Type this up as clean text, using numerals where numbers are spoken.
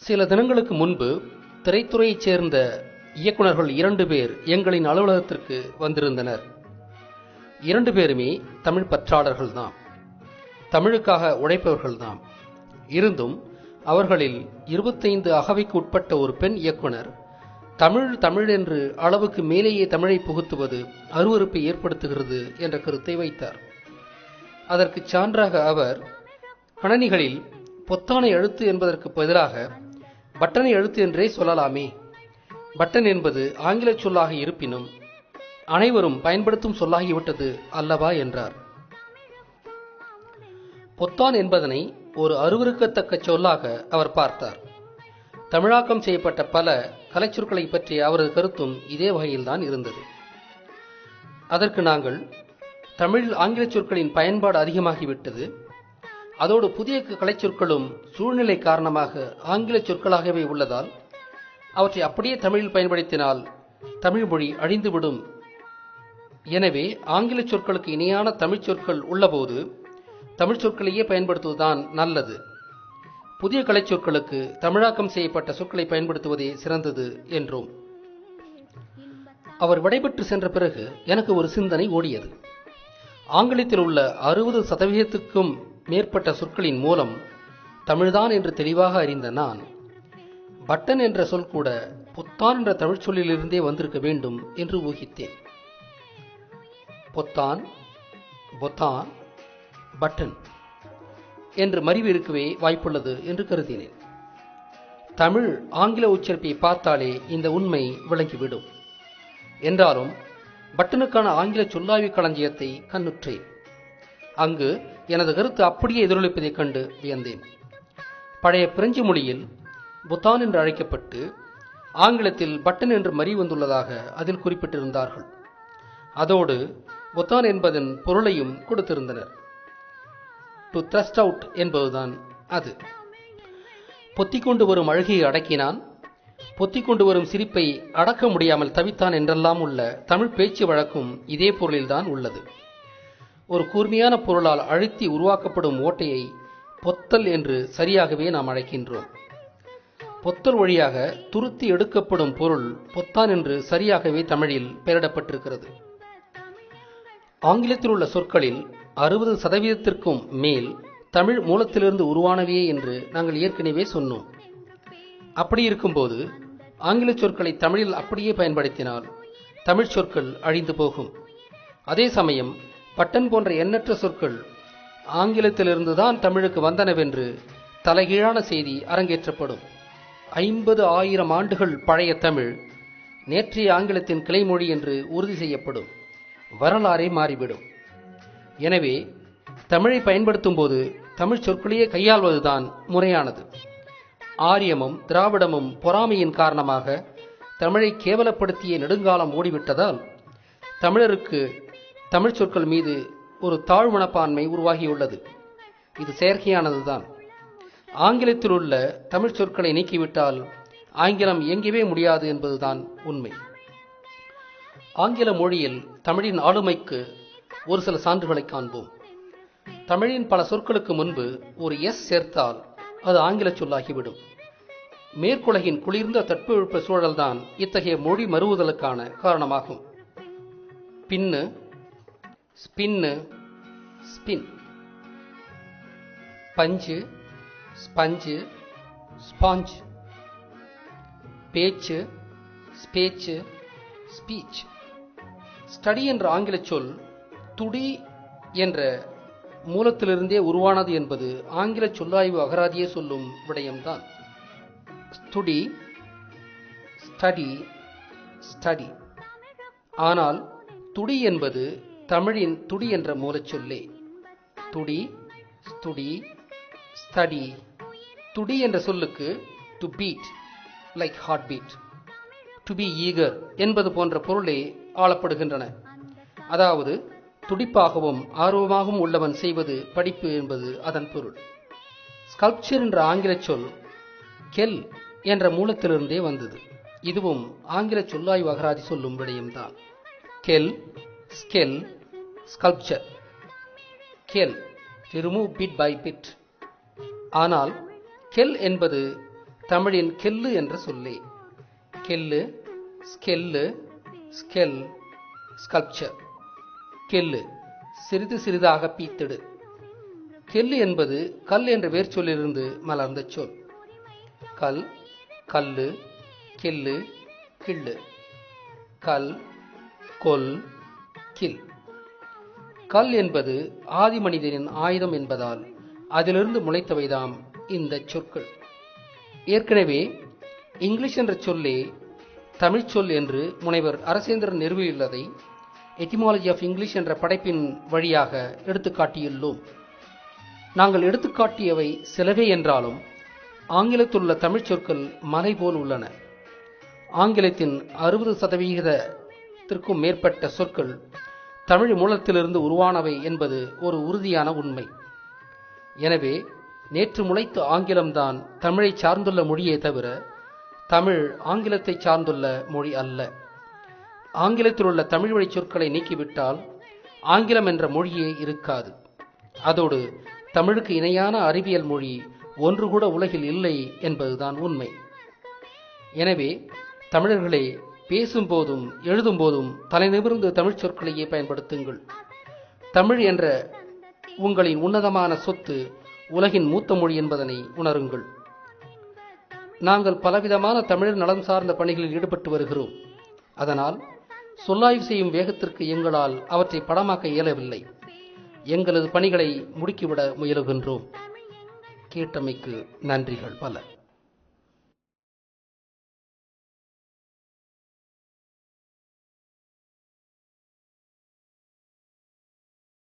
சில தினங்களுக்கு முன்பு திரைத்துறையைச் சேர்ந்த இயக்குநர்கள் 2 பேர் எங்களின் அலுவலகத்திற்கு வந்திருந்தனர். 2 பேருமே தமிழ் பற்றாளர்கள்தாம், தமிழுக்காக உழைப்பவர்கள்தாம். இருந்தும் அவர்களில் 25 அகவைக்கு உட்பட்ட ஒரு பெண் இயக்குனர் தமிழ் என்று அளவுக்கு மேலேயே தமிழை புகுத்துவது அருவருப்பை ஏற்படுத்துகிறது என்ற கருத்தை வைத்தார். அதற்கு சான்றாக அவர், கணனிகளில் பொத்தானை அழுத்து என்பதற்கு பதிலாக பட்டனை அழுத்து என்றே சொல்லலாமே, பட்டன் என்பது ஆங்கில சொல்லாக இருப்பினும் அனைவரும் பயன்படுத்தும் சொல்லாகிவிட்டது அல்லவா என்றார். பொத்தான் என்பதனை ஒரு அருவருக்கத்தக்க சொல்லாக அவர் பார்த்தார். தமிழாக்கம் செய்யப்பட்ட பல கலைச்சொற்களை பற்றிய அவரது கருத்தும் இதே வகையில்தான் இருந்தது. அதற்கு நாங்கள், தமிழில் ஆங்கில சொற்களின் பயன்பாடு அதிகமாகிவிட்டது, அதோடு புதிய கலைச்சொற்களும் சூழ்நிலை காரணமாக ஆங்கில சொற்களாகவே உள்ளதால் அவற்றை அப்படியே தமிழில் பயன்படுத்தினால் தமிழ் மொழி அழிந்துவிடும். எனவே ஆங்கில சொற்களுக்கு இணையான தமிழ் சொற்கள் உள்ளபோது தமிழ் சொற்களையே பயன்படுத்துவதுதான் நல்லது. புதிய கலைச்சொற்களுக்கு தமிழாக்கம் செய்யப்பட்ட சொற்களை பயன்படுத்துவதே சிறந்தது என்றோம். அவர் விடைபெற்று சென்ற பிறகு எனக்கு ஒரு சிந்தனை ஓடியது. ஆங்கிலத்தில் உள்ள 60% மேற்பட்ட சொற்களின் மூலம் தமிழ்தான் என்று தெளிவாக அறிந்த நான், பட்டன் என்ற சொல் கூட பொத்தான் என்ற தமிழ் சொல்லிலிருந்தே வந்திருக்க வேண்டும் என்று ஊகித்தேன். பொத்தான், பொத்தான், பட்டன் என்று மறிவு இருக்கவே வாய்ப்புள்ளது என்று கருதினேன். தமிழ் ஆங்கில உச்சரிப்பை பார்த்தாலே இந்த உண்மை விளங்கிவிடும். என்றாலும் பட்டனுக்கான ஆங்கில சொல்லாய்வு களஞ்சியத்தை கண்ணுற்றேன். அங்கு எனது கருத்து அப்படியே எதிரொலிப்பதைக் கண்டு வியந்தேன். பழைய பிரெஞ்சு மொழியில் பொத்தான் என்று அழைக்கப்பட்டு ஆங்கிலத்தில் பட்டன் என்று மறி வந்துள்ளதாக அதில் குறிப்பிட்டிருந்தார்கள். அதோடு பொத்தான் என்பதன் பொருளையும் கொடுத்திருந்தனர். டு த்ரஸ்ட் அவுட் என்பதுதான் அது. பொத்திக்கொண்டு வரும் அழுகையை அடக்கினான், பொத்திக்கொண்டு வரும் சிரிப்பை அடக்க முடியாமல் தவித்தான் என்றெல்லாம் உள்ள தமிழ் பேச்சு வழக்கும் இதே பொருளில்தான் உள்ளது. ஒரு கூர்மையான பொருளால் அழுத்தி உருவாக்கப்படும் ஓட்டையை பொத்தல் என்று சரியாகவே நாம் அழைக்கின்றோம். பொத்தல் வழியாக துருத்தி எடுக்கப்படும் பொருள் பொத்தான் என்று சரியாகவே தமிழில் பெயரிடப்பட்டிருக்கிறது. ஆங்கிலத்தில் உள்ள சொற்களில் 60% மேல் தமிழ் மூலத்திலிருந்து உருவானவையே என்று நாங்கள் ஏற்கனவே சொன்னோம். அப்படி இருக்கும்போது ஆங்கில சொற்களை தமிழில் அப்படியே பயன்படுத்தினால் தமிழ் சொற்கள் அழிந்து போகும். அதே சமயம் பட்டன் போன்ற எண்ணற்ற சொற்கள் ஆங்கிலத்திலிருந்துதான் தமிழுக்கு வந்தனவென்று தலைகீழான செய்தி அரங்கேற்றப்படும். 50,000 ஆண்டுகள் பழைய தமிழ் நேற்றைய ஆங்கிலத்தின் கிளைமொழி என்று உறுதி செய்யப்படும். வரலாறே மாறிவிடும். எனவே தமிழை பயன்படுத்தும் போது தமிழ் சொற்களையே கையாள்வதுதான் முறையானது. ஆரியமும் திராவிடமும் பொறாமையின் காரணமாக தமிழை கேவலப்படுத்திய நெடுங்காலம் ஓடிவிட்டதால் தமிழருக்கு தமிழ் சொற்கள் மீது ஒரு தாழ்மனப்பான்மை உருவாகியுள்ளது. இது செயற்கையானதுதான். ஆங்கிலத்தில் உள்ள தமிழ் சொற்களை நீக்கிவிட்டால் ஆங்கிலம் இயங்கவே முடியாது என்பதுதான் உண்மை. ஆங்கில மொழியில் தமிழின் ஆளுமைக்கு ஒரு சில சான்றுகளை காண்போம். தமிழின் பல சொற்களுக்கு முன்பு ஒரு எஸ் சேர்த்தால் அது ஆங்கில சொல்லாகிவிடும். மேற்குலகின் குளிர்ந்த தட்பவெப்ப சூழல்தான் இத்தகைய மொழி மறுவுதலுக்கான காரணமாகும். பின்னு, ஸ்பின்னு, ஸ்பின், பஞ்சு, ஸ்பஞ்சு, ஸ்பாஞ்ச், பேச்சு, ஸ்பேச்சு, ஸ்பீச். ஸ்டடி என்ற ஆங்கில சொல் துடி என்ற மூலத்திலிருந்தே உருவானது என்பது ஆங்கில சொல்லாய்வு அகராதியே சொல்லும் விடயம்தான். ஸ்டுடி, ஸ்டடி, ஸ்டடி. ஆனால் துடி என்பது தமிழின் துடி என்ற மூலச்சொல்லே. துடி, ஸ்டுடி, ஸ்டடி. துடி என்ற சொல்லுக்கு to beat, like heart beat, to be eager என்பது போன்ற பொருளே ஆளப்படுகின்றன. அதாவது துடிப்பாகவும் ஆர்வமாகவும் உள்ளவன் செய்வது படிப்பு என்பது அதன் பொருள். ஸ்கல்ப்சர் என்ற ஆங்கில சொல் கெல் என்ற மூலத்திலிருந்தே வந்தது. இதுவும் ஆங்கில சொல்லாய்வு அகராதி சொல்லும் விடயம்தான். கெல், ஸ்கெல், ஸ்கல்ப்சர். கெல், ரிமூவ் பிட் பை பிட். ஆனால் கெல் என்பது தமிழின் கெல்லு என்ற சொல்லே. கெல்லு, ஸ்கெல்லு, ஸ்கெல், ஸ்கல்ப்சர். கெல்லு சிறிது சிறிதாக பீத்திடு. கெல்லு என்பது கல் என்ற வேர்ச்சொல்லிலிருந்து மலர்ந்த சொல். கல், கல்லு, கெல்லு, கிள்ளு. கல், கொல், கில். கல் என்பது ஆதி மனிதனின் ஆயுதம் என்பதால் அதிலிருந்து முளைத்தவைதாம் இந்த சொற்கள். ஏற்கனவே இங்கிலீஷ் என்ற சொல்லே தமிழ்ச்சொல் என்று முனைவர் அரசேந்திரன் நிறுவியுள்ளதை எட்டிமாலஜி ஆஃப் இங்கிலீஷ் என்ற படைப்பின் வழியாக எடுத்துக்காட்டியுள்ளோம். நாங்கள் எடுத்துக்காட்டியவை சிலவே என்றாலும் ஆங்கிலத்தில் உள்ள தமிழ் சொற்கள் மலை போல் உள்ளன. ஆங்கிலத்தின் 60% மேற்பட்ட சொற்கள் தமிழ் மூலத்திலிருந்து உருவானவை என்பது ஒரு உறுதியான உண்மை. எனவே நேற்று முளைத்த ஆங்கிலம்தான் தமிழை சார்ந்துள்ள மொழியே தவிர தமிழ் ஆங்கிலத்தை சார்ந்துள்ள மொழி அல்ல. ஆங்கிலத்தில் உள்ள தமிழ் வழி சொற்களை நீக்கிவிட்டால் ஆங்கிலம் என்ற மொழியே இருக்காது. அதோடு தமிழுக்கு இணையான அறிவியல் மொழி ஒன்று கூட உலகில் இல்லை என்பதுதான் உண்மை. எனவே தமிழர்களே, பேசும்போதும் எழுதும் போதும் தலை நிமிர்ந்து தமிழ் சொற்களையே பயன்படுத்துங்கள். தமிழ் என்ற உங்களின் உன்னதமான சொத்து உலகின் மூத்த மொழி என்பதனை உணருங்கள். நாங்கள் பலவிதமான தமிழர் நலம் சார்ந்த பணிகளில் ஈடுபட்டு வருகிறோம். அதனால் சொல்லாய்வு செய்யும் வேகத்திற்கு எங்களால் அவற்றை படமாக்க இயலவில்லை. எங்களது பணிகளை முடுக்கிவிட முயலுகின்றோம். கேட்டமைக்கு நன்றிகள் பல.